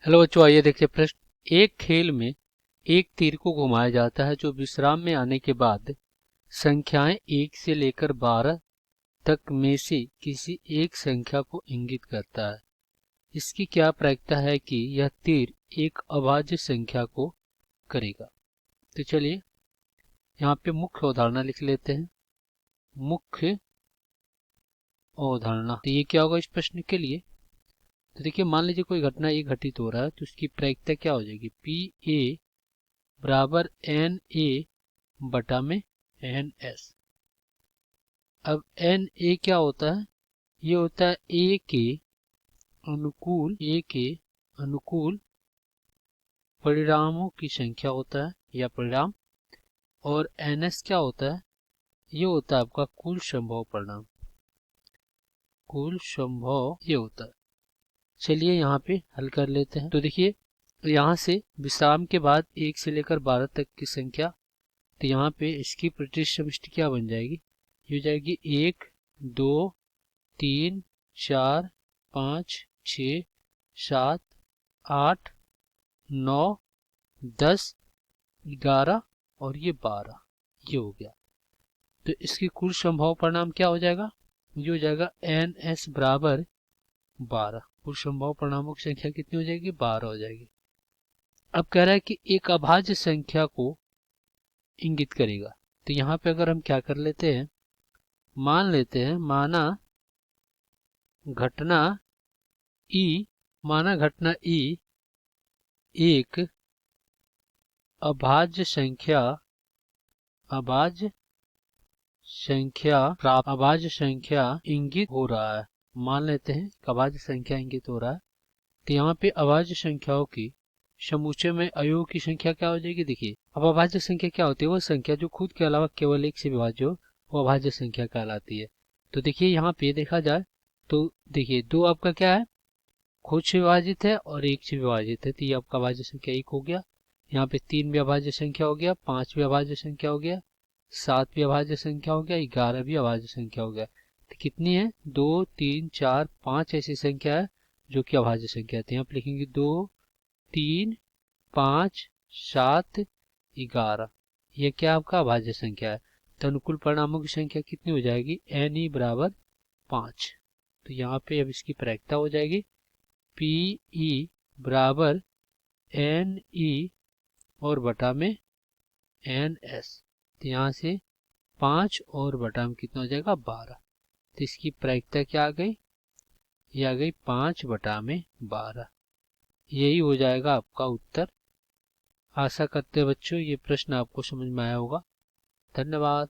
Hello बच्चों, आइए देखिए प्रश्न। एक खेल में एक तीर को घुमाया जाता है जो विश्राम में आने के बाद संख्याएं 1 से लेकर 12 तक में से किसी एक संख्या को इंगित करता है। इसकी क्या प्रायिकता है कि यह तीर एक अभाज्य संख्या को करेगा। तो चलिए यहाँ पे मुख्य अवधारणा लिख लेते हैं। मुख्य अवधारणा, तो ये क्या होगा इस प्रश्न के लिए। तो देखिए, मान लीजिए कोई घटना ये घटित हो रहा है तो उसकी प्रायिकता क्या हो जाएगी। पी ए बराबर एन ए बटा में एन एस। अब एन ए क्या होता है, ये होता है ए के अनुकूल परिणामों की संख्या होता है या परिणाम। और एन एस क्या होता है, ये होता है आपका कुल संभव परिणाम, कुल संभव ये होता है। चलिए यहाँ पे हल कर लेते हैं। तो देखिए, यहाँ से विश्राम के बाद 1 से लेकर 12 तक की संख्या, तो यहाँ पे इसकी प्रतिशत समष्टि क्या बन जाएगी, ये हो जाएगी 1 2 3 4 5 6 7 8 9 10 11 और ये 12, ये हो गया। तो इसकी कुल संभव परिणाम क्या हो जाएगा, ये हो जाएगा एन एस बराबर 12। कुल संभव परिणामों की संख्या कितनी हो जाएगी, 12 हो जाएगी। अब कह रहा है कि एक अभाज्य संख्या को इंगित करेगा। तो यहाँ पे अगर हम क्या कर लेते हैं, मान लेते हैं माना घटना ई एक अभाज्य संख्या इंगित हो रहा है। मान लेते हैं अभाज्य संख्या इंगित हो रहा है। तो यहाँ पे अभाज्य संख्याओं की समूचे में अयोग की संख्या क्या हो जाएगी। देखिए, अब अभाज्य संख्या क्या होती है, वो संख्या जो खुद के अलावा केवल एक से विभाज्य हो वो अभाज्य संख्या कहलाती है। तो देखिए यहाँ पे देखा जाए तो देखिए, दो आपका क्या है, खुद से विभाजित है और एक से विभाजित है, तो ये आपका अभाज्य संख्या 1 हो गया। यहाँ पे 3 भी अभाज्य संख्या हो गया, 5 भी अभाज्य संख्या हो गया, 7 भी अभाज्य संख्या हो गया, 11 भी अभाज्य संख्या हो गया। तो कितनी है, 2 3 4 5 ऐसी संख्या है जो कि अभाज्य संख्या है। तो यहाँ पे लिखेंगे 2 3 5 7 11, ये क्या आपका अभाज्य संख्या है। तो अनुकूल परिणामों की संख्या कितनी हो जाएगी, एन ई बराबर 5। तो यहाँ पे अब इसकी प्रायिकता हो जाएगी पी ई बराबर एन ई और बटा में एन एस। तो यहाँ से 5 और बटा में कितना हो जाएगा, 12। तो इसकी प्रायिकता क्या आ गई, ये आ गई 5 बटा में 12। यही हो जाएगा आपका उत्तर। आशा करते हैं बच्चों ये प्रश्न आपको समझ में आया होगा। धन्यवाद।